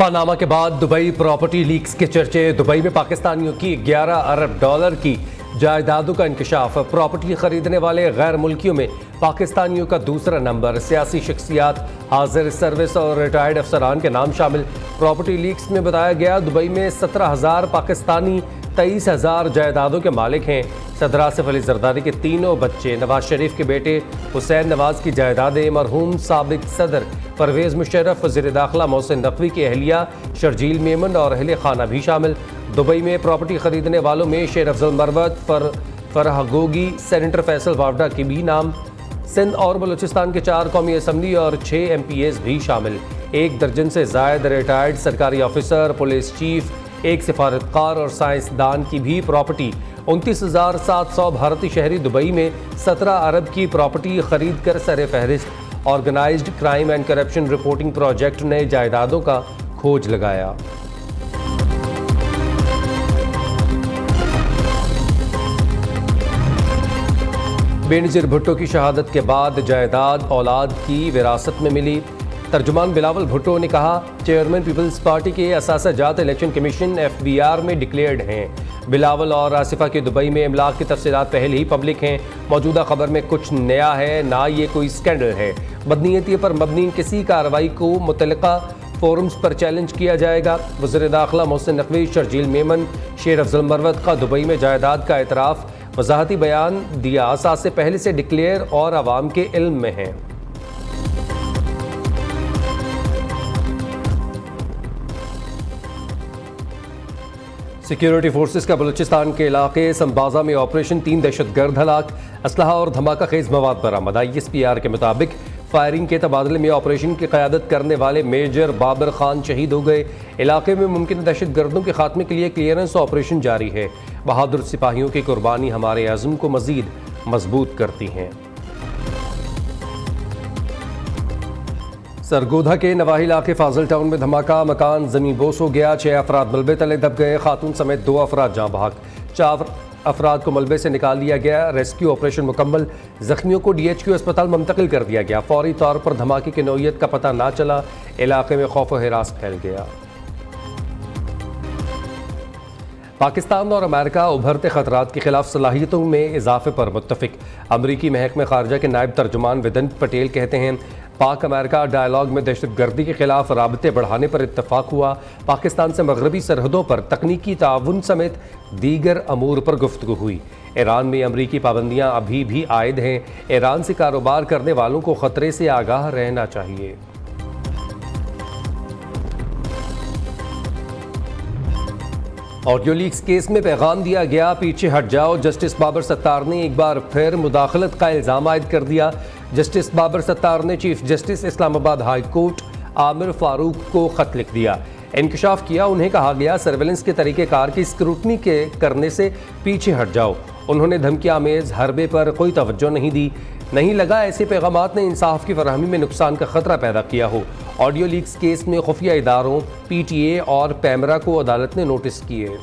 पानामा के बाद Dubai property leaks के चर्चे। दुबई में पाकिस्तानियों की 11 अरब डॉलर की जायदादों का इंकशाफ। प्रॉपर्टी खरीदने वाले गैर मुल्कियों में पाकिस्तानियों का दूसरा नंबर। सियासी शख्सियात, हाजिर सर्विस और रिटायर्ड अफसरान के नाम शामिल। प्रॉपर्टी लीक्स में बताया गया दुबई में 17,000 पाकिस्तानी 23,000 जायदादों के मालिक हैं। सदर आसिफ अली जरदारी के तीनों बच्चे, नवाज शरीफ के बेटे हुसैन नवाज की जायदादें, मरहूम साबिक सदर परवेज़ मुशर्रफ, वज़ीर दाखिला मोहसिन नकवी की अहलिया शर्जील मेमन और अहले खाना भी शामिल। दुबई में प्रॉपर्टी खरीदने वालों में शेर अफजल मरवत, फरह गोगी, सेनेटर फैसल वावडा के भी नाम। सिंध और बलूचिस्तान के 4 कौमी असम्बली और 6 MPAs भी शामिल। 1 दर्जन से ज़ायद रिटायर्ड सरकारी ऑफिसर, पुलिस चीफ, 1 सिफारतकार और साइंसदान की भी प्रॉपर्टी। 29,700 भारतीय शहरी दुबई में 17 अरब की प्रॉपर्टी खरीद कर सर फहरिस्त। Organised crime and corruption reporting project ने जायदादों का खोज लगाया। बेनज़ीर भुट्टो की शहादत के बाद जायदाद औलाद की विरासत में मिली। तर्जुमान बिलावल भुट्टो ने कहा, चेयरमैन पीपल्स पार्टी के असासा-जात इलेक्शन कमीशन FBR में डिक्लेयर्ड हैं। बिलावल और आसिफा की दुबई में इमलाक की तफसीलात पहले ही पब्लिक हैं। मौजूदा खबर में कुछ नया है, ना ये कोई स्कैंडल है। बदनीयती पर मबनी किसी कार्रवाई को मुतल्लिका फोरम्स पर चैलेंज किया जाएगा। वज़ीर दाखिला मोहसिन नकवी, शर्जील मेमन, शेर अफजल मरवत का दुबई में जायदाद का एतराफ़। वजाहती बयान दिया, असास से पहले से डिक्लेयर और आवाम के इल्म में है। सिक्योरिटी फोर्सेस का बलूचिस्तान के इलाके संबाजा में ऑपरेशन, 3 दहशतगर्द हलाक, असलहा और धमाका खेज मवाद बरामद। ISPR के मुताबिक फायरिंग के तबादले में ऑपरेशन की क़यादत करने वाले मेजर बाबर खान शहीद हो गए। इलाके में मुमकिन दहशतगर्दों के खात्मे के लिए क्लियरेंस ऑपरेशन जारी है। बहादुर सिपाहियों की कुर्बानी हमारे अज़्म को मज़ीद मजबूत करती हैं। सरगोधा के नवाही इलाके फाजिल टाउन में धमाका, मकान ज़मीन बोस हो गया। 6 अफराद मलबे तले दब गए। खातून समेत 2 अफराद जाँ बहक। 4 अफराद को मलबे से निकाल लिया गया। रेस्क्यू ऑपरेशन मुकम्मल। जख्मियों को DHQ अस्पताल मुंतकिल कर दिया गया। फौरी तौर पर धमाके की नौइयत का पता ना चला। इलाके में खौफ व हिरास फैल गया। पाकिस्तान और अमेरिका उभरते खतरात के खिलाफ सलाहियतों में इजाफे पर मुत्तफिक। अमरीकी महकमे खारजा के नायब तर्जुमान वेदांत पटेल कहते हैं, पाक अमेरिका डायलॉग में दहशतगर्दी के खिलाफ राबते बढ़ाने पर इत्तफाक हुआ। पाकिस्तान से मगरबी सरहदों पर तकनीकी ताउन समेत दीगर अमूर पर गुफ्तगू हुई। ईरान में अमरीकी पाबंदियां अभी भी आयद हैं। ईरान से कारोबार करने वालों को खतरे से आगाह रहना चाहिए। ऑडियो लीक्स केस में पैगाम दिया गया, पीछे हट जाओ। जस्टिस बाबर सत्तार ने एक बार फिर मुदाखलत का इल्ज़ाम आयद कर दिया। जस्टिस बाबर सत्तार ने chief justice Islamabad high court Aamir Farooq को ख़त लिख दिया। इंकशाफ किया। उन्हें कहा गया, सर्वेलेंस के तरीक़ेकार की स्क्रूटनी के करने से पीछे हट जाओ। उन्होंने धमकी-आमेज़ हरबे पर कोई तवज्जो नहीं दी। नहीं लगा ऐसे पैगामात ने इंसाफ की फराहमी में नुकसान का खतरा पैदा किया हो। ऑडियो लीक्स केस में खुफिया इदारों, PTA और पैमरा को अदालत ने नोटिस किए।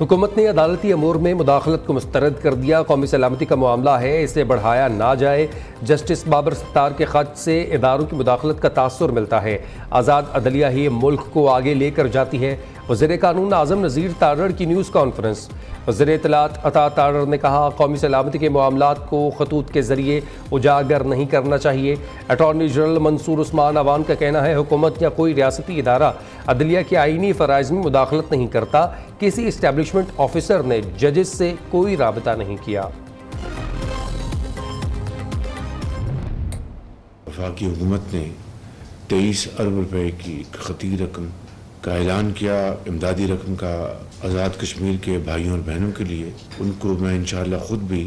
हुकूमत ने अदालती अमूर में मुदाखलत को मुस्तरद कर दिया। कौमी सलामती का मामला है, इसे बढ़ाया ना जाए। जस्टिस बाबर सत्तार के ख़त से इदारों की मुदाखलत का तासुर मिलता है। आज़ाद अदलिया ही मुल्क को आगे लेकर जाती है। वज़ीर कानून आज़म नज़ीर तारड़ की न्यूज़ कॉन्फ्रेंस। वज़ीर इत्तलात अता तारड़ ने कहा, कौमी सलामती के मामलात को खतूत के ज़रिए उजागर नहीं करना चाहिए। अटॉर्नी जनरल मंसूर उस्मान अवान का कहना है, हुकूमत या कोई रियासती इदारा अदलिया के आईनी फ़राइज़ में मुदाखलत नहीं करता। किसी इस्टेब्लिशमेंट ऑफिसर ने जजेस से कोई राबता नहीं किया। वफाकी हुकूमत ने 23 अरब रुपए की खती रकम का ऐलान किया। इमदादी रकम का आज़ाद कश्मीर के भाइयों और बहनों के लिए। उनको मैं इंशाअल्लाह ख़ुद भी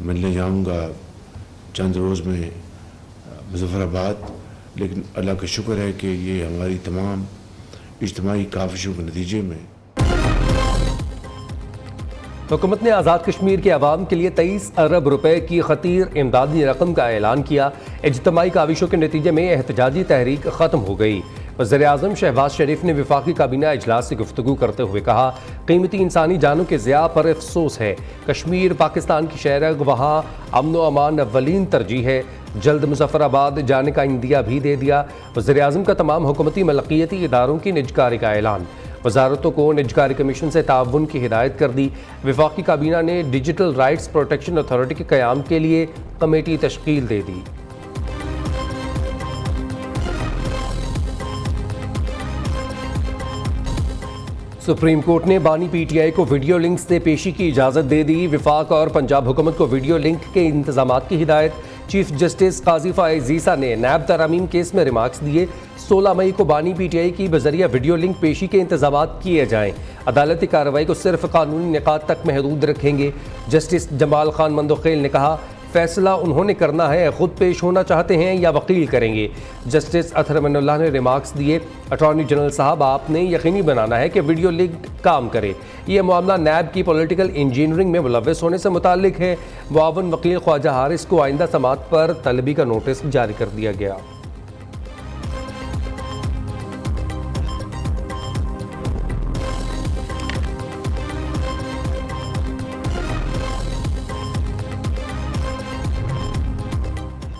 मिलने जाऊँगा चंद रोज़ में मुज़फ़्फ़राबाद। लेकिन अल्लाह का शुक्र है कि ये हमारी तमाम इज्तिमाई काविशों के नतीजे में हुकूमत ने आज़ाद कश्मीर के अवाम के लिए 23 अरब रुपए की खतीर इमदादी रकम का ऐलान किया। इज्तिमाई काविशों के नतीजे में एहतजाजी तहरीक ख़त्म हो गई। वज़ीर-ए-आज़म शहबाज शरीफ ने वफाकी काबीना इजलास से गुफ्तगू करते हुए कहा, कीमती इंसानी जानों के ज़िया पर अफसोस है। कश्मीर पाकिस्तान की शहर, वहाँ अमन व अमान अव्वलीन तरजीह है। जल्द मुजफ्फराबाद जाने का इंदिया भी दे दिया। वज़ीर-ए-आज़म का तमाम हुकूमती मलकियती इदारों की निजकारी का ऐलान। वजारतों को निजकारी कमीशन से ताउन की हिदायत कर दी। वफाकी काबीना ने डिजिटल राइट्स प्रोटेक्शन अथॉरिटी के क़याम के लिए कमेटी तश्कील दे दी। सुप्रीम कोर्ट ने बानी पीटीआई को वीडियो लिंक से पेशी की इजाज़त दे दी। वफाक और पंजाब हुकूमत को वीडियो लिंक के इंतजामात की हिदायत। चीफ जस्टिस काजी फ़ाइज़ ईसा ने नैब तरामीम केस में रिमार्क्स दिए। 16 मई को बानी पीटीआई की बजरिया वीडियो लिंक पेशी के इंतजामात किए जाएँ। अदालती कार्रवाई को सिर्फ कानूनी निकात तक महदूद रखेंगे। जस्टिस जमाल खान मंदोखेल ने कहा, फैसला उन्होंने करना है, खुद पेश होना चाहते हैं या वकील करेंगे। जस्टिस अतहर अमानुल्लाह ने रिमार्क्स दिए, अटॉर्नी जनरल साहब, आपने यकीनी बनाना है कि वीडियो लिंक काम करे। यह मामला नैब की पॉलिटिकल इंजीनियरिंग में मुलव्वस होने से मुताल्लिक है। मुआवन वकील ख्वाजा हारिस को आइंदा समाअत पर तलबी का नोटिस जारी कर दिया गया।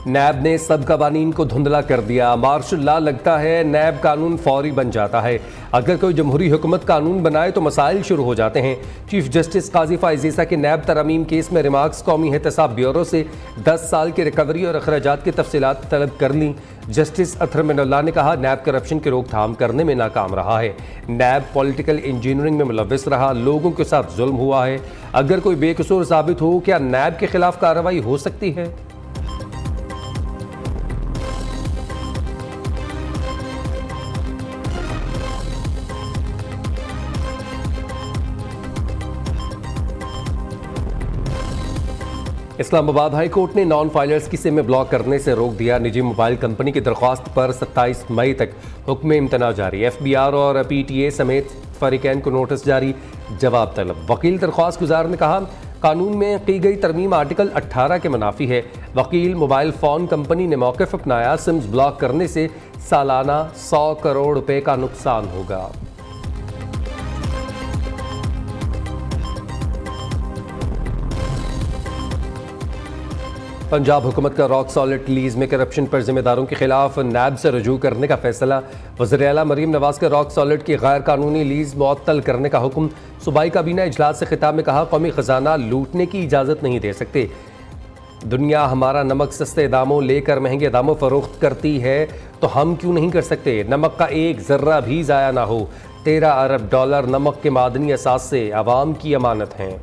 नैब ने सब कवानीन को धुंधला कर दिया। मार्शल लॉ लगता है, नैब कानून फौरी बन जाता है। अगर कोई जमहूरी हुकूमत कानून बनाए तो मसाइल शुरू हो जाते हैं। चीफ जस्टिस काजी फ़ाइज़ ईसा के नैब तरामीम केस में रिमार्क्स कौमी एहतसाब ब्यूरो से 10 साल की रिकवरी और अखराजात की तफसीलात तलब कर लीं। जस्टिस अतहर अमानुल्लाह ने कहा, नैब करप्शन की रोकथाम करने में नाकाम रहा है। नैब पॉलिटिकल इंजीनियरिंग में मुलव्वस रहा, लोगों के साथ जुल्म हुआ है। अगर कोई बेकसूर साबित हो, क्या नैब के खिलाफ कार्रवाई हो सकती है? इस्लामाबाद हाई कोर्ट ने नॉन फाइलर्स की सिम ब्लॉक करने से रोक दिया। निजी मोबाइल कंपनी की दरख्वास्त पर 27 मई तक हुक्म इम्तना जारी। FBR और PTA समेत फरीकैन को नोटिस जारी, जवाब तलब। वकील दरख्वास्त गुजार ने कहा, कानून में की गई तरमीम आर्टिकल 18 के मुनाफी है। वकील, मोबाइल फ़ोन कंपनी ने मौक़िफ़ अपनाया, सिम्स ब्लॉक करने से सालाना 100 करोड़ रुपए का नुकसान होगा। पंजाब हुकूमत का रॉक सॉलिड लीज में करप्शन पर जिम्मेदारों के खिलाफ नैब से रजू करने का फैसला। वज़ीर आला मरीम नवाज के रॉक सॉलिड की गैर कानूनी लीज मुअत्तल करने का हुक्म। सूबाई काबीना इजलास से खिताब में कहा, कौमी ख़जाना लूटने की इजाज़त नहीं दे सकते। दुनिया हमारा नमक सस्ते दामों लेकर महंगे दामों फरोख्त करती है तो हम क्यों नहीं कर सकते? नमक का एक ज़र्रा भी ज़ाया ना हो। 13 अरब डॉलर नमक के मादनी असास से आवाम की अमानत हैं।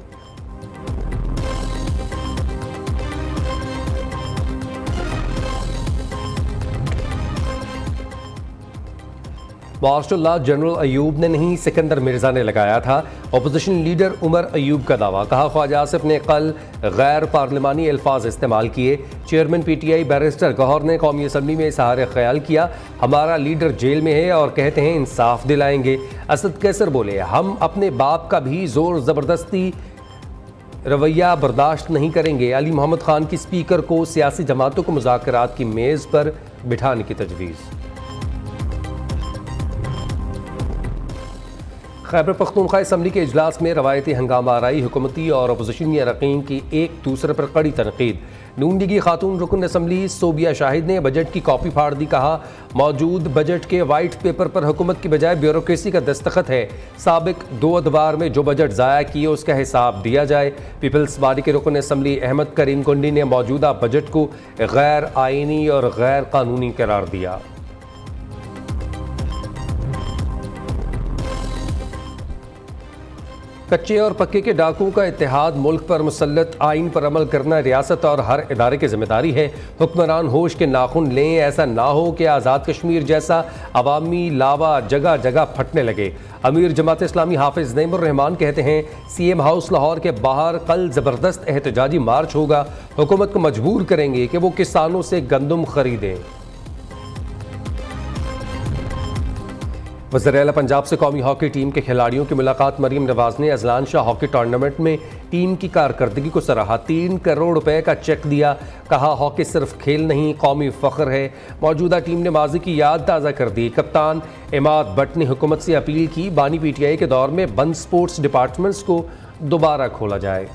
मार्शल लॉ जनरल अयूब ने नहीं, सिकंदर मिर्जा ने लगाया था। अपोजिशन लीडर उमर अयूब का दावा। कहा, ख्वाजा आसिफ ने कल गैर पार्लिमानी अल्फाज इस्तेमाल किए। चेयरमैन PTI बैरिस्टर गौहर ने कौमी असम्बली में इजहार ख्याल किया, हमारा लीडर जेल में है और कहते हैं इंसाफ दिलाएंगे। असद कैसर बोले, हम अपने बाप का भी जोर ज़बरदस्ती रवैया बर्दाश्त नहीं करेंगे। अली मोहम्मद खान की स्पीकर को सियासी जमातों को मुज़ाकरात की मेज़ पर बिठाने की तजवीज़। खैबर पख्तूनख्वा असम्बली के इजलास में रवायती हंगामा आराई, हुकूमती और अपोजिशन अरकान की एक दूसरे पर कड़ी तनकीद। नून लीगी खातून रुकन असम्बली सोबिया शाहिद ने बजट की कॉपी फाड़ दी। कहा, मौजूद बजट के वाइट पेपर पर हुकूमत की बजाय ब्यूरोक्रेसी का दस्तखत है। साबिक 2 अदवार में जो बजट ज़ाया किए उसका हिसाब दिया जाए। पीपल्स पार्टी के रुकन असम्बली अहमद करीम कुंडी ने मौजूदा बजट को गैर आइनी और गैर कानूनी करार दिया। कच्चे और पक्के के डाकुओं का इत्तेहाद, मुल्क पर मुसल्लत आइन पर अमल करना रियासत और हर इदारे की जिम्मेदारी है। हुक्मरान होश के नाखून लें, ऐसा ना हो कि आज़ाद कश्मीर जैसा अवामी लावा जगह जगह फटने लगे। अमीर जमात इस्लामी हाफिज नईमुर रहमान कहते हैं, CM हाउस लाहौर के बाहर कल ज़बरदस्त एहतजाजी मार्च होगा। हुकूमत को मजबूर करेंगे कि वो किसानों से गंदम खरीदें। वज़ीर-ए-आला पंजाब से कौमी हॉकी टीम के खिलाड़ियों की मुलाकात। मरीम नवाज ने अजलान शाह हॉकी टूर्नामेंट में टीम की कारकर्दगी को सराहा। 3 करोड़ रुपए का चेक दिया। कहा हॉकी सिर्फ खेल नहीं, कौमी फ़ख्र है। मौजूदा टीम ने माजी की याद ताज़ा कर दी। कप्तान इमाद भट्ट ने हुकूमत से अपील की, बानी PTI के दौर में बंद स्पोर्ट्स डिपार्टमेंट्स को दोबारा खोला जाए।